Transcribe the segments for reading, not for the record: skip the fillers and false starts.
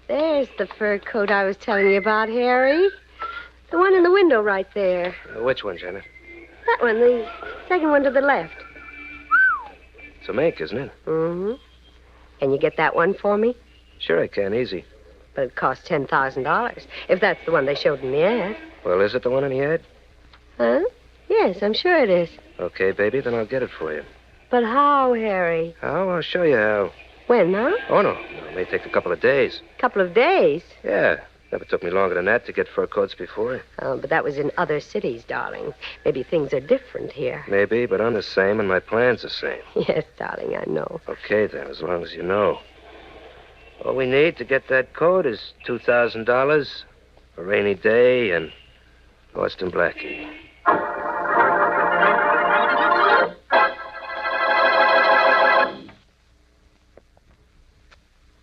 There's the fur coat I was telling you about, Harry. The one in the window right there. Which one, Janet? That one, the second one to the left. It's a mink, isn't it? Mm-hmm. Can you get that one for me? Sure I can, easy. But it costs $10,000, if that's the one they showed in the ad. Well, is it the one in the ad? Huh? Yes, I'm sure it is. Okay, baby, then I'll get it for you. But how, Harry? How? I'll show you how. When, huh? Oh, no. It may take a couple of days. Couple of days? Yeah. Never took me longer than that to get fur coats before. Oh, but that was in other cities, darling. Maybe things are different here. Maybe, but I'm the same and my plan's the same. Yes, darling, I know. Okay, then, as long as you know. All we need to get that coat is $2,000, a rainy day, and Austin Blackie.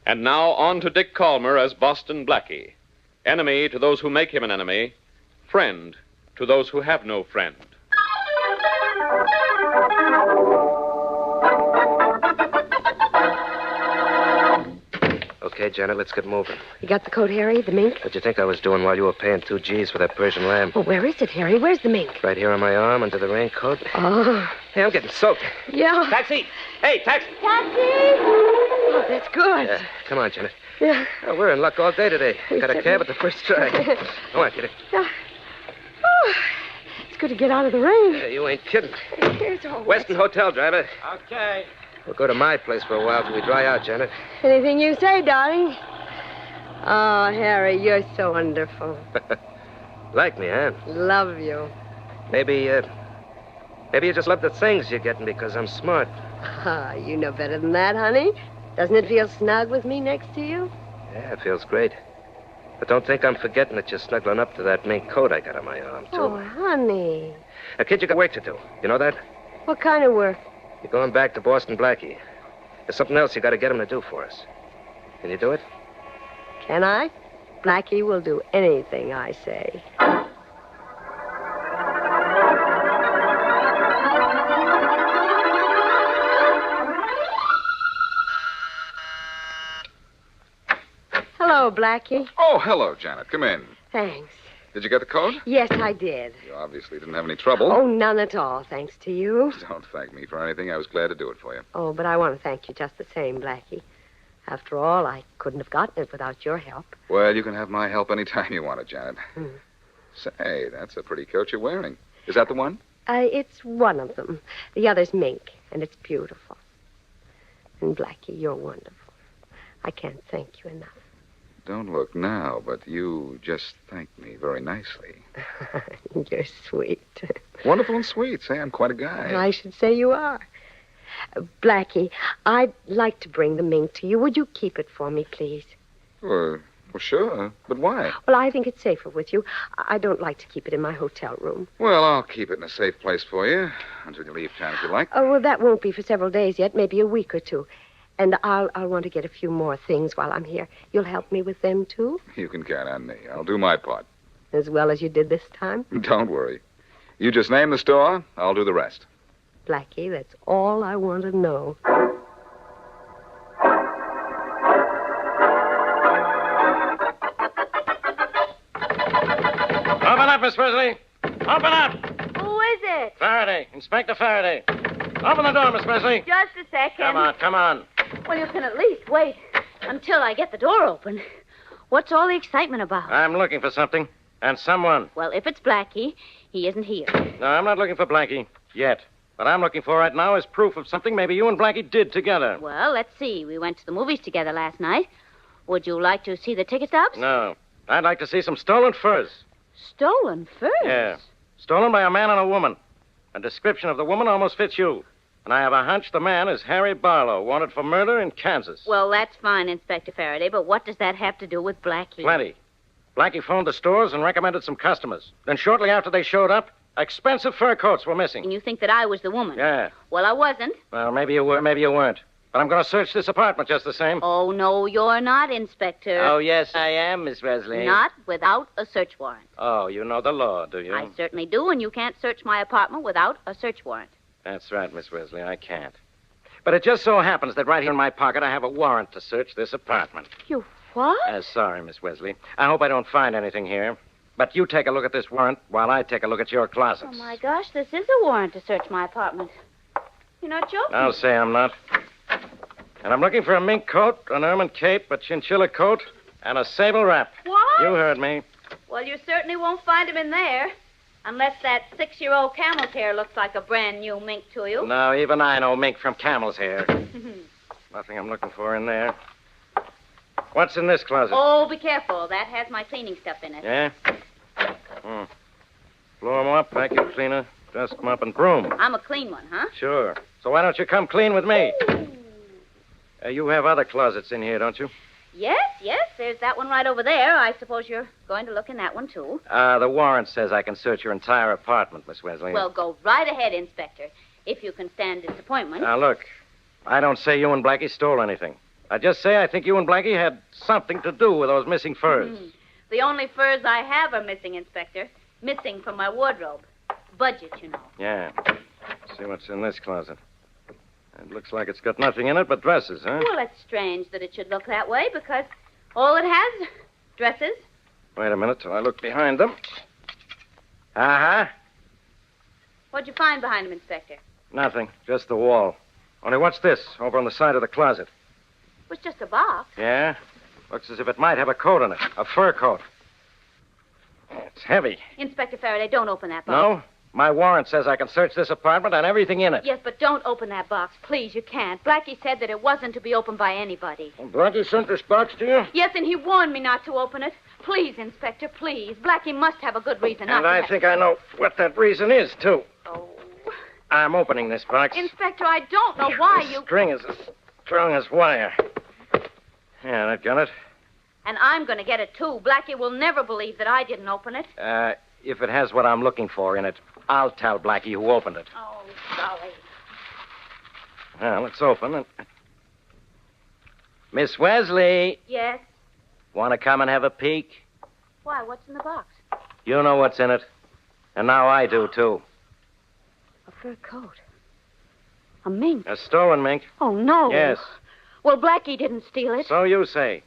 And now on to Dick Kollmar as Boston Blackie. Enemy to those who make him an enemy. Friend to those who have no friend. Okay, Janet, let's get moving. You got the coat, Harry, the mink? What'd you think I was doing while you were paying 2 G's for that Persian lamb? Oh, where is it, Harry? Where's the mink? Right here on my arm under the raincoat. Oh. Hey, I'm getting soaked. Yeah. Taxi! Hey, taxi! Taxi! Oh, that's good. Yeah, come on, Janet. Yeah. Oh, we're in luck all day today. Got a cab at the first try. Come on, get it. Yeah. Oh, it's good to get out of the rain. Yeah, you ain't kidding. Here's all Weston Hotel, driver. Okay. We'll go to my place for a while till we dry out, Janet. Anything you say, darling. Oh, Harry, you're so wonderful. Like me, huh? Love you. Maybe you just love the things you're getting because I'm smart. Ah, you know better than that, honey. Doesn't it feel snug with me next to you? Yeah, it feels great. But don't think I'm forgetting that you're snuggling up to that mink coat I got on my arm, too. Oh, honey. Now, kid, you got work to do. You know that? What kind of work? You're going back to Boston Blackie. There's something else you got to get him to do for us. Can you do it? Can I? Blackie will do anything I say. Hello, Blackie. Oh, hello, Janet. Come in. Thanks. Did you get the coat? Yes, I did. You obviously didn't have any trouble. Oh, none at all, thanks to you. Don't thank me for anything. I was glad to do it for you. Oh, but I want to thank you just the same, Blackie. After all, I couldn't have gotten it without your help. Well, you can have my help any time you want it, Janet. Say, that's a pretty coat you're wearing. Is that the one? It's one of them. The other's mink, and it's beautiful. And Blackie, you're wonderful. I can't thank you enough. Don't look now, but you just thanked me very nicely. You're sweet. Wonderful and sweet. Say, I'm quite a guy. I should say you are. Blackie, I'd like to bring the mink to you. Would you keep it for me, please? Well, sure. But why? Well, I think it's safer with you. I don't like to keep it in my hotel room. Well, I'll keep it in a safe place for you until you leave town, if you like. Oh, well, that won't be for several days yet, maybe a week or two. And I'll want to get a few more things while I'm here. You'll help me with them, too? You can count on me. I'll do my part. As well as you did this time? Don't worry. You just name the store, I'll do the rest. Blackie, that's all I want to know. Open up, Miss Presley. Open up. Who is it? Faraday. Inspector Faraday. Open the door, Miss Presley. Just a second. Come on. Well, you can at least wait until I get the door open. What's all the excitement about? I'm looking for something. And someone. Well, if it's Blackie, he isn't here. No, I'm not looking for Blackie. Yet. What I'm looking for right now is proof of something maybe you and Blackie did together. Well, let's see. We went to the movies together last night. Would you like to see the ticket stubs? No. I'd like to see some stolen furs. Stolen furs? Yeah. Stolen by a man and a woman. A description of the woman almost fits you. And I have a hunch the man is Harry Barlow, wanted for murder in Kansas. Well, that's fine, Inspector Faraday, but what does that have to do with Blackie? Plenty. Blackie phoned the stores and recommended some customers. Then shortly after they showed up, expensive fur coats were missing. And you think that I was the woman? Yeah. Well, I wasn't. Well, maybe you were, maybe you weren't. But I'm going to search this apartment just the same. Oh, no, you're not, Inspector. Oh, yes, I am, Miss Wesley. Not without a search warrant. Oh, you know the law, do you? I certainly do, and you can't search my apartment without a search warrant. That's right, Miss Wesley, I can't. But it just so happens that right here in my pocket I have a warrant to search this apartment. You what? Sorry, Miss Wesley. I hope I don't find anything here. But you take a look at this warrant while I take a look at your closets. Oh, my gosh, this is a warrant to search my apartment. You're not joking? I'll say I'm not. And I'm looking for a mink coat, an ermine cape, a chinchilla coat, and a sable wrap. What? You heard me. Well, you certainly won't find him in there. Unless that 6-year-old camel's hair looks like a brand new mink to you. No, even I know mink from camel's hair. Nothing I'm looking for in there. What's in this closet? Oh, be careful. That has my cleaning stuff in it. Yeah? Floor mop, vacuum cleaner, desk mop, and broom. I'm a clean one, huh? Sure. So why don't you come clean with me? You have other closets in here, don't you? Yes. There's that one right over there. I suppose you're going to look in that one, too. The warrant says I can search your entire apartment, Miss Wesley. Well, go right ahead, Inspector, if you can stand disappointment. Now, look, I don't say you and Blackie stole anything. I just say I think you and Blackie had something to do with those missing furs. The only furs I have are missing, Inspector. Missing from my wardrobe. Budget, you know. Yeah. Let's see what's in this closet. It looks like it's got nothing in it but dresses, huh? Well, it's strange that it should look that way because all it has, dresses. Wait a minute till I look behind them. Uh-huh. What'd you find behind them, Inspector? Nothing, just the wall. Only what's this over on the side of the closet? It was just a box. Yeah? Looks as if it might have a coat in it, a fur coat. It's heavy. Inspector Faraday, don't open that box. No? My warrant says I can search this apartment and everything in it. Yes, but don't open that box. Please, you can't. Blackie said that it wasn't to be opened by anybody. Well, Blackie sent this box to you? Yes, and he warned me not to open it. Please, Inspector, please. Blackie must have a good reason not And to. I think I know what that reason is, too. Oh. I'm opening this box. Inspector, I don't know why The you... string is as strong as wire. Yeah, that got it. And I'm going to get it, too. Blackie will never believe that I didn't open it. If it has what I'm looking for in it, I'll tell Blackie who opened it. Oh, golly. Well, let's open it. Miss Wesley, Yes? want to come and have a peek? Why, what's in the box? You know what's in it. And now I do, too. A fur coat. A mink. A stolen mink. Oh, no. Yes. Well, Blackie didn't steal it. So you say.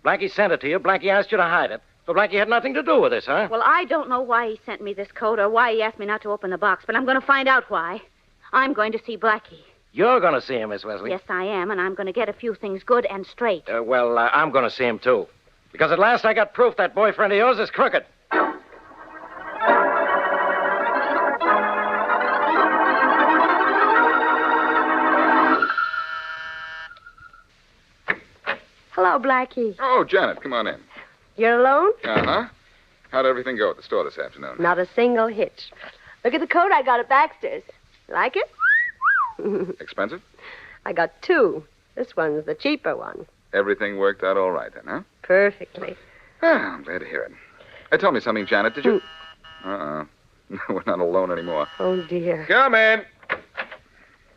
Blackie sent it to you. Blackie asked you to hide it. But Blackie had nothing to do with this, huh? Well, I don't know why he sent me this coat or why he asked me not to open the box, but I'm going to find out why. I'm going to see Blackie. You're going to see him, Miss Wesley. Yes, I am, and I'm going to get a few things good and straight. I'm going to see him, too. Because at last I got proof that boyfriend of yours is crooked. Hello, Blackie. Oh, Janet, come on in. You're alone? Uh-huh. How'd everything go at the store this afternoon? Not a single hitch. Look at the coat I got at Baxter's. Like it? Expensive? I got two. This one's the cheaper one. Everything worked out all right then, huh? Perfectly. Ah, I'm glad to hear it. Tell me something, Janet. Did you... Uh-uh. We're not alone anymore. Oh, dear. Come in.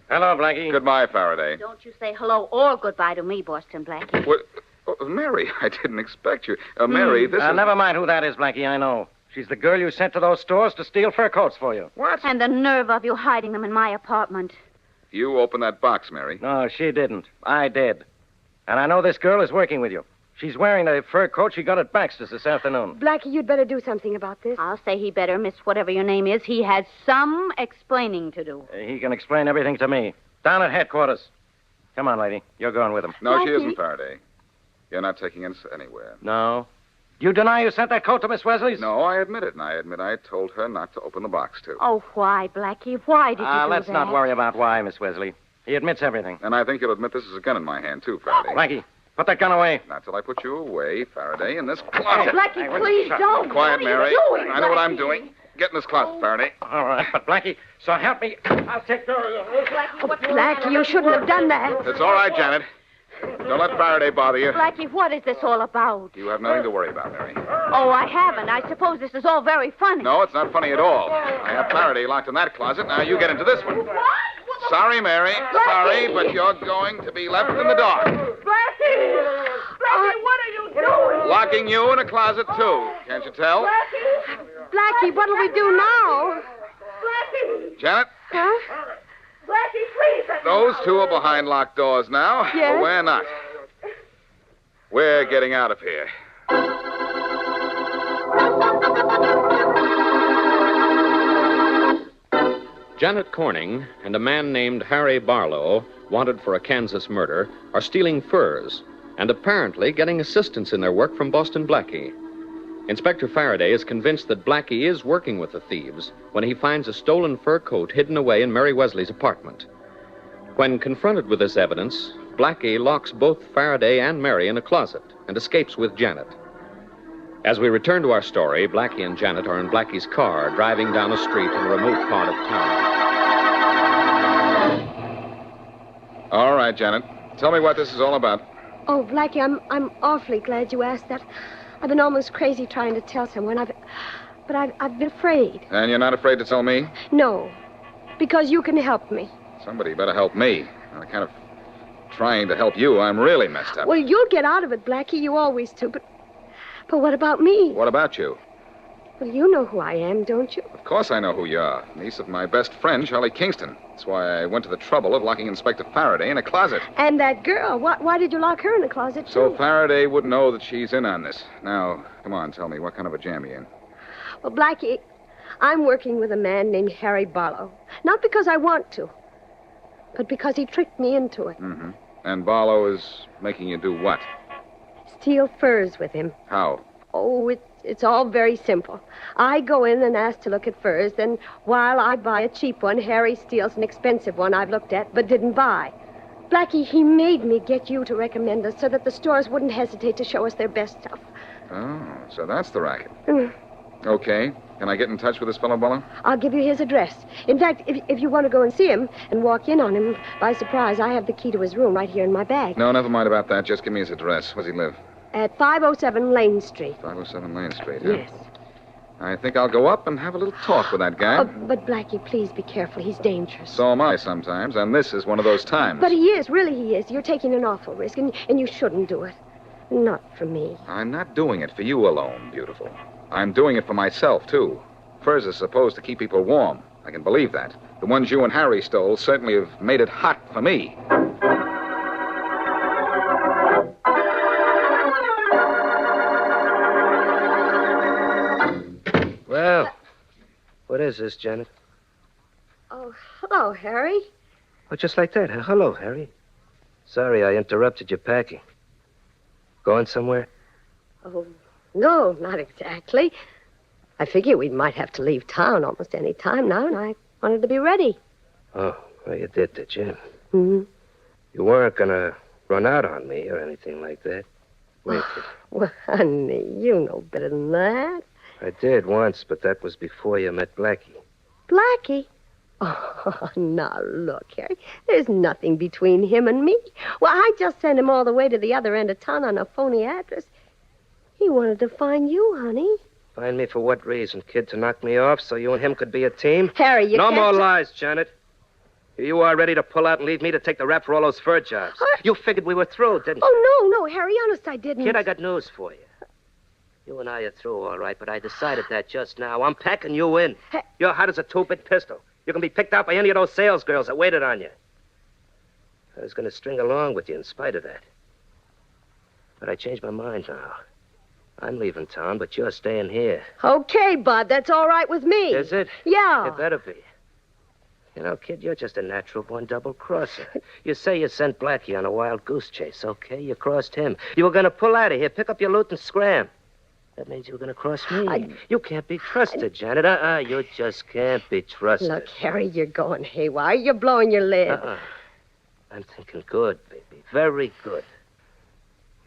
Hello, Blackie. Goodbye, Faraday. Don't you say hello or goodbye to me, Boston Blackie. What? Oh, Mary, I didn't expect you. Mary, this is... Never mind who that is, Blackie, I know. She's the girl you sent to those stores to steal fur coats for you. What? And the nerve of you hiding them in my apartment. You opened that box, Mary. No, she didn't. I did. And I know this girl is working with you. She's wearing the fur coat she got at Baxter's this afternoon. Blackie, you'd better do something about this. I'll say he better, Miss whatever your name is. He has some explaining to do. He can explain everything to me. Down at headquarters. Come on, lady. You're going with him. No, she Blackie. isn't, Faraday. You're not taking us anywhere. No? You deny you sent that coat to Miss Wesley's? No, I admit it, and I admit I told her not to open the box, too. Oh, why, Blackie? Why did you do let's that? not worry about why, Miss Wesley. He admits everything. And I think you'll admit this is a gun in my hand, too, Faraday. Blackie, put that gun away. Not till I put you away, Faraday, in this closet. Blackie, please don't. Quiet, What are Mary. you doing, I know what I'm Blackie? doing. Get in this closet, Faraday. All right, but Blackie, so help me. I'll take care of you. Blackie, what's the Blackie, matter? you shouldn't have done that. It's all right, Janet. Don't let Faraday bother you. Blackie, what is this all about? You have nothing to worry about, Mary. Oh, I haven't. I suppose this is all very funny. No, it's not funny at all. I have Faraday locked in that closet. Now you get into this one. What? Sorry, Mary. Sorry, but you're going to be left in the dark. Blackie! Blackie, what are you doing? Locking you in a closet, too. Can't you tell? Blackie, what'll we do now? Blackie! Janet, Huh? Blackie, please. those two are behind locked doors now. Yes? But we're not. We're getting out of here. Janet Corning and a man named Harry Barlow, wanted for a Kansas murder, are stealing furs and apparently getting assistance in their work from Boston Blackie. Inspector Faraday is convinced that Blackie is working with the thieves when he finds a stolen fur coat hidden away in Mary Wesley's apartment. When confronted with this evidence, Blackie locks both Faraday and Mary in a closet and escapes with Janet. As we return to our story, Blackie and Janet are in Blackie's car driving down a street in a remote part of town. All right, Janet. Tell me what this is all about. Oh, Blackie, I'm awfully glad you asked that. I've been almost crazy trying to tell someone. But I've been afraid. And you're not afraid to tell me? No, because you can help me. Somebody better help me. I'm kind of trying to help you. I'm really messed up. Well, you'll get out of it, Blackie. You always do. But what about me? What about you? Well, you know who I am, don't you? Of course I know who you are. Niece of my best friend, Charlie Kingston. That's why I went to the trouble of locking Inspector Faraday in a closet. And that girl. Why did you lock her in a closet, too? So Faraday wouldn't know that she's in on this. Now, come on, tell me, what kind of a jam you in? Well, Blackie, I'm working with a man named Harry Barlow. Not because I want to, but because he tricked me into it. Mm-hmm. And Barlow is making you do what? Steal furs with him. How? Oh, it's all very simple. I go in and ask to look at furs, then while I buy a cheap one, Harry steals an expensive one I've looked at but didn't buy. Blackie, he made me get you to recommend us so that the stores wouldn't hesitate to show us their best stuff. Oh, so that's the racket. Mm. Okay. Can I get in touch with this fellow, Barlow? I'll give you his address. In fact, if you want to go and see him and walk in on him by surprise, I have the key to his room right here in my bag. No, never mind about that. Just give me his address. Where does he live? At 507 Lane Street. 507 Lane Street, huh? Yes. I think I'll go up and have a little talk with that guy. Oh, but Blackie, please be careful. He's dangerous. So am I sometimes, and this is one of those times. But he is. Really, he is. You're taking an awful risk, and you shouldn't do it. Not for me. I'm not doing it for you alone, beautiful. I'm doing it for myself, too. Furs are supposed to keep people warm. I can believe that. The ones you and Harry stole certainly have made it hot for me. Well, what is this, Janet? Oh, hello, Harry. Oh, just like that, huh? Hello, Harry. Sorry I interrupted your packing. Going somewhere? Oh, no, not exactly. I figure we might have to leave town almost any time now, and I wanted to be ready. Oh, well, you did you? Mm-hmm. You weren't going to run out on me or anything like that, were you? Well, honey, you know better than that. I did once, but that was before you met Blackie. Blackie? Oh, now, look, Harry. There's nothing between him and me. Well, I just sent him all the way to the other end of town on a phony address. He wanted to find you, honey. Find me for what reason, kid? To knock me off so you and him could be a team? Harry, you No can't... more lies, Janet. Here you are ready to pull out and leave me to take the rap for all those fur jobs. You figured we were through, didn't you? Oh, no, Harry, honest, I didn't. Kid, I got news for you. You and I are through, all right, but I decided that just now. I'm packing you in. You're hot as a two-bit pistol. You can be picked out by any of those sales girls that waited on you. I was going to string along with you in spite of that. But I changed my mind now. I'm leaving town, but you're staying here. Okay, Bud, that's all right with me. Is it? Yeah. It better be. You know, kid, you're just a natural-born double-crosser. You say you sent Blackie on a wild goose chase, okay? You crossed him. You were going to pull out of here, pick up your loot, and scram. That means you were going to cross me. You can't be trusted, Janet. You just can't be trusted. Look, Harry, you're going haywire. You're blowing your lid. I'm thinking good, baby. Very good.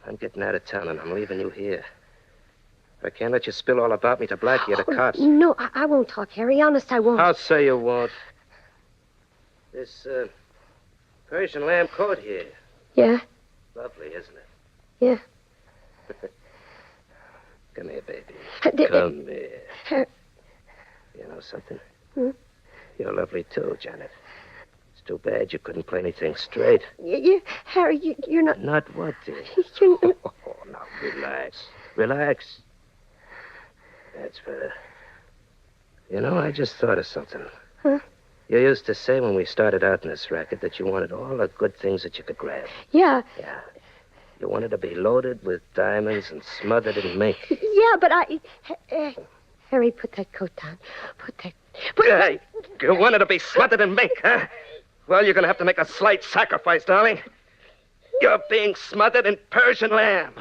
I'm getting out of town, and I'm leaving you here. I can't let you spill all about me to Blackie or the cops. No, I won't talk, Harry. Honest, I won't. I'll say you won't. This, Persian lamb coat here. Yeah? Lovely, isn't it? Yeah. Come here, baby. Come here. You know something? Hmm? You're lovely, too, Janet. It's too bad you couldn't play anything straight. Harry, you're not... Not what, dear? You're not... Oh, now, relax. Relax. That's better. You know, I just thought of something. Huh? You used to say when we started out in this racket that you wanted all the good things that you could grab. Yeah. Yeah. You wanted to be loaded with diamonds and smothered in mink. Yeah, but Harry, put that coat down. Hey, you wanted to be smothered in mink, huh? Well, you're going to have to make a slight sacrifice, darling. You're being smothered in Persian lamb.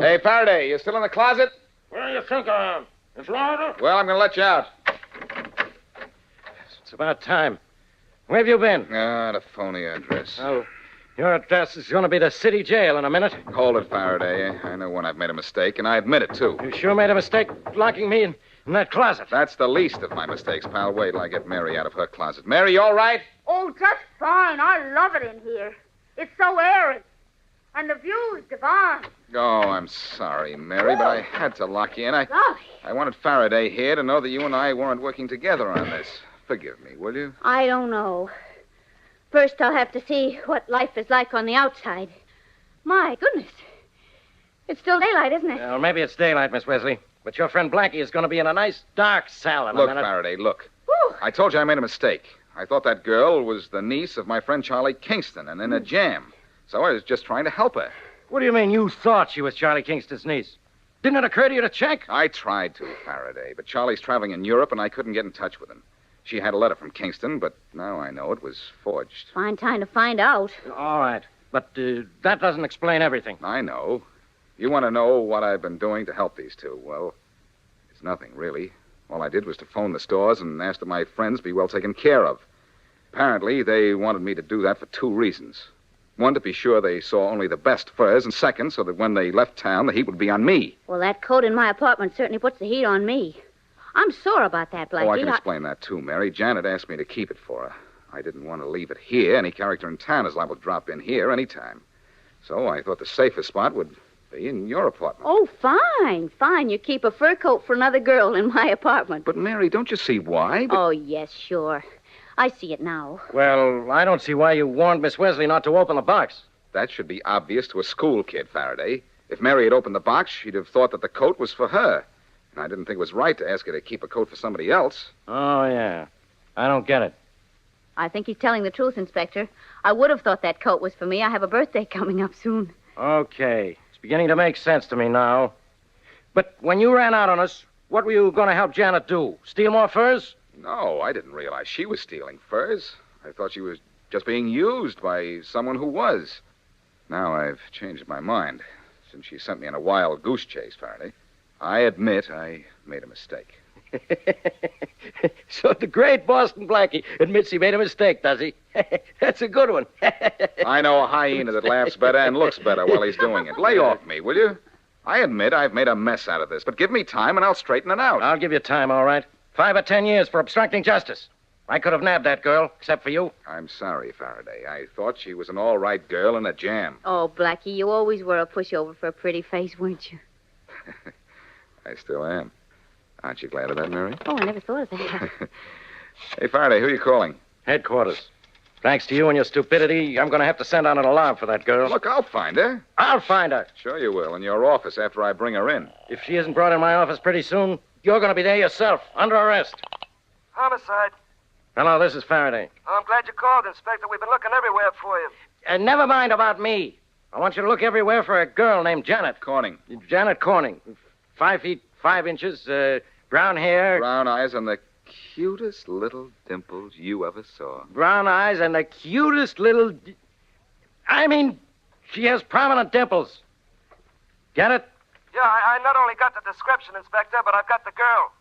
Hey, Faraday, you still in the closet? Where do you think I am? In Florida? Well, I'm going to let you out. It's about time. Where have you been? The phony address. Oh, your address is going to be the city jail in a minute. Hold it, Faraday. I know when I've made a mistake, and I admit it, too. You sure made a mistake locking me in that closet. That's the least of my mistakes, pal. Wait till I get Mary out of her closet. Mary, you all right? Oh, just fine. I love it in here. It's so airy. And the view's divine. Oh, I'm sorry, Mary, but I had to lock you in. I wanted Faraday here to know that you and I weren't working together on this. Forgive me, will you? I don't know. First, I'll have to see what life is like on the outside. My goodness. It's still daylight, isn't it? Well, maybe it's daylight, Miss Wesley. But your friend Blackie is going to be in a nice dark cell in a Look, minute. Faraday, look. Whew. I told you I made a mistake. I thought that girl was the niece of my friend Charlie Kingston and in a jam. So I was just trying to help her. What do you mean you thought she was Charlie Kingston's niece? Didn't it occur to you to check? I tried to, Faraday, but Charlie's traveling in Europe and I couldn't get in touch with him. She had a letter from Kingston, but now I know it was forged. Fine time to find out. All right. But that doesn't explain everything. I know. You want to know what I've been doing to help these two. Well, it's nothing, really. All I did was to phone the stores and ask that my friends be well taken care of. Apparently, they wanted me to do that for two reasons. One, to be sure they saw only the best furs, and second, so that when they left town, the heat would be on me. Well, that coat in my apartment certainly puts the heat on me. I'm sore about that, Blackie. Oh, I can explain that, too, Mary. Janet asked me to keep it for her. I didn't want to leave it here. Any character in town is liable to drop in here any time. So I thought the safest spot would be in your apartment. Oh, fine. You keep a fur coat for another girl in my apartment. But, Mary, don't you see why? Oh, yes, sure. I see it now. Well, I don't see why you warned Miss Wesley not to open the box. That should be obvious to a school kid, Faraday. If Mary had opened the box, she'd have thought that the coat was for her. And I didn't think it was right to ask her to keep a coat for somebody else. Oh, yeah. I don't get it. I think he's telling the truth, Inspector. I would have thought that coat was for me. I have a birthday coming up soon. Okay. It's beginning to make sense to me now. But when you ran out on us, what were you going to help Janet do? Steal more furs? No, I didn't realize she was stealing furs. I thought she was just being used by someone who was. Now I've changed my mind, since she sent me on a wild goose chase, Faraday. I admit I made a mistake. So the great Boston Blackie admits he made a mistake, does he? That's a good one. I know a hyena that laughs better and looks better while he's doing it. Lay off me, will you? I admit I've made a mess out of this, but give me time and I'll straighten it out. I'll give you time, all right. 5 or 10 years for obstructing justice. I could have nabbed that girl, except for you. I'm sorry, Faraday. I thought she was an all right girl in a jam. Oh, Blackie, you always were a pushover for a pretty face, weren't you? I still am. Aren't you glad of that, Mary? Oh, I never thought of that. Hey, Faraday, who are you calling? Headquarters. Thanks to you and your stupidity, I'm going to have to send out an alarm for that girl. Look, I'll find her. I'll find her. Sure you will, in your office after I bring her in. If she isn't brought in my office pretty soon, you're going to be there yourself, under arrest. Homicide. Hello, this is Faraday. Oh, I'm glad you called, Inspector. We've been looking everywhere for you. And never mind about me. I want you to look everywhere for a girl named Janet. Corning. Janet Corning. 5 feet 5 inches, brown hair. Brown eyes and the cutest little dimples you ever saw. Brown eyes and the cutest little... I mean, she has prominent dimples. Get it? Yeah, I not only got the description, Inspector, but I've got the girl.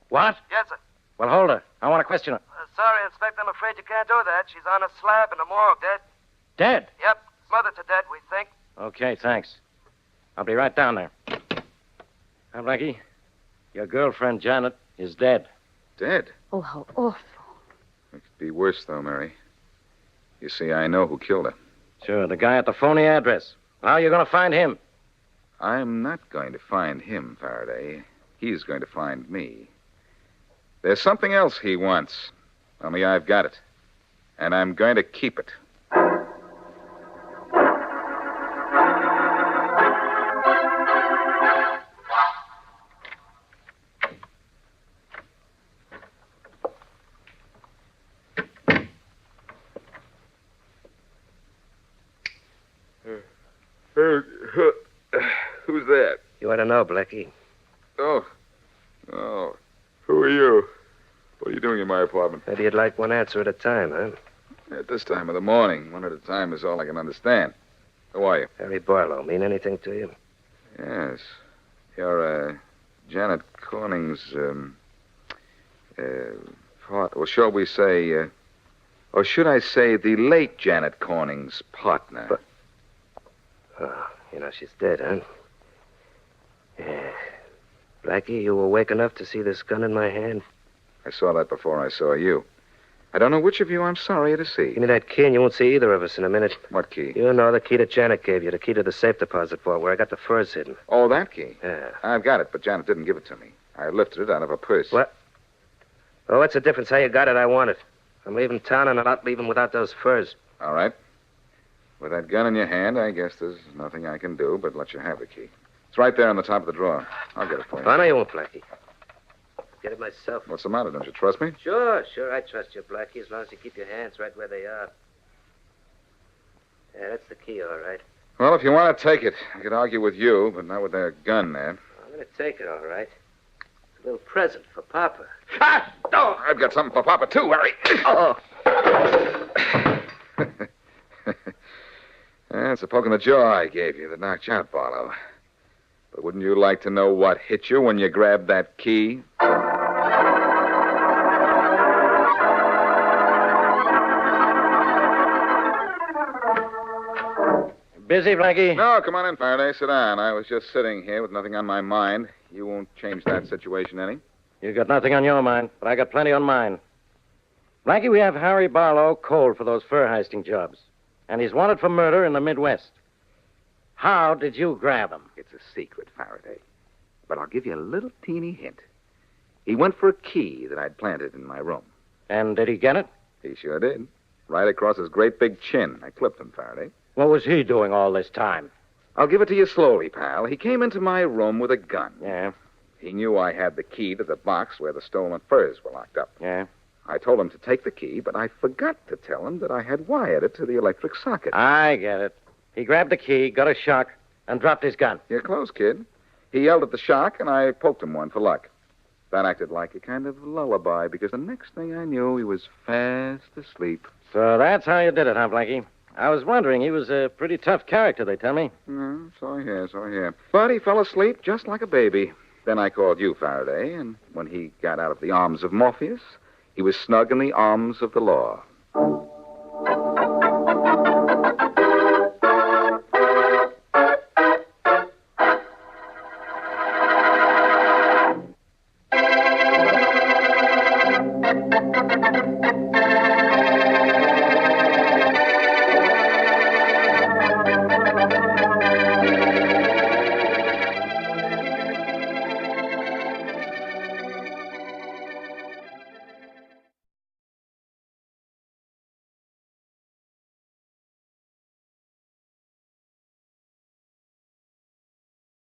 What? Yes, sir. Well, hold her. I want to question her. Sorry, Inspector. I'm afraid you can't do that. She's on a slab in the morgue, dead. Dead? Yep. Smothered to death, we think. Okay, thanks. I'll be right down there. Now, Blackie, your girlfriend, Janet, is dead. Dead? Oh, how awful. It could be worse, though, Mary. You see, I know who killed her. Sure, the guy at the phony address. How are you going to find him? I'm not going to find him, Faraday. He's going to find me. There's something else he wants. Only I've got it. And I'm going to keep it. Who's that? You ought to know, Blackie. Oh. Who are you? What are you doing in my apartment? Maybe you'd like one answer at a time, huh? At this time of the morning, one at a time is all I can understand. Who are you? Harry Barlow. Mean anything to you? Yes. You're, Janet Corning's, part... Well, shall we say, or should I say the late Janet Corning's partner? But... Oh, you know she's dead, huh? Yeah. Blackie, you were awake enough to see this gun in my hand? I saw that before I saw you. I don't know which of you I'm sorry to see. Give me that key and you won't see either of us in a minute. What key? You know the key that Janet gave you, the key to the safe deposit vault where I got the furs hidden. Oh, that key? Yeah. I've got it, but Janet didn't give it to me. I lifted it out of her purse. What? Oh, what's the difference? How you got it, I want it. I'm leaving town and I'm not leaving without those furs. All right. With that gun in your hand, I guess there's nothing I can do but let you have the key. It's right there on the top of the drawer. I'll get it for you. Oh, no, you won't, Blackie. Get it myself. What's the matter? Don't you trust me? Sure, I trust you, Blackie, as long as you keep your hands right where they are. Yeah, that's the key, all right. Well, if you want to take it, I could argue with you, but not with that gun there. I'm going to take it, all right. It's a little present for Papa. Ha! Oh, I've got something for Papa, too, Harry. Oh. That's a poke in the jaw I gave you that knocked you out, Barlow. But wouldn't you like to know what hit you when you grabbed that key? Busy, Blackie? No, come on in, Faraday. Sit down. I was just sitting here with nothing on my mind. You won't change that situation any? You got nothing on your mind, but I got plenty on mine. Blackie, we have Harry Barlow cold for those fur heisting jobs. And he's wanted for murder in the Midwest. How did you grab him? It's a secret, Faraday. But I'll give you a little teeny hint. He went for a key that I'd planted in my room. And did he get it? He sure did. Right across his great big chin. I clipped him, Faraday. What was he doing all this time? I'll give it to you slowly, pal. He came into my room with a gun. Yeah? He knew I had the key to the box where the stolen furs were locked up. Yeah? I told him to take the key, but I forgot to tell him that I had wired it to the electric socket. I get it. He grabbed the key, got a shock, and dropped his gun. You're close, kid. He yelled at the shock, and I poked him one for luck. That acted like a kind of lullaby, because the next thing I knew, he was fast asleep. So that's how you did it, huh, Blackie? I was wondering. He was a pretty tough character, they tell me. So I hear. But he fell asleep just like a baby. Then I called you, Faraday, and when he got out of the arms of Morpheus, he was snug in the arms of the law.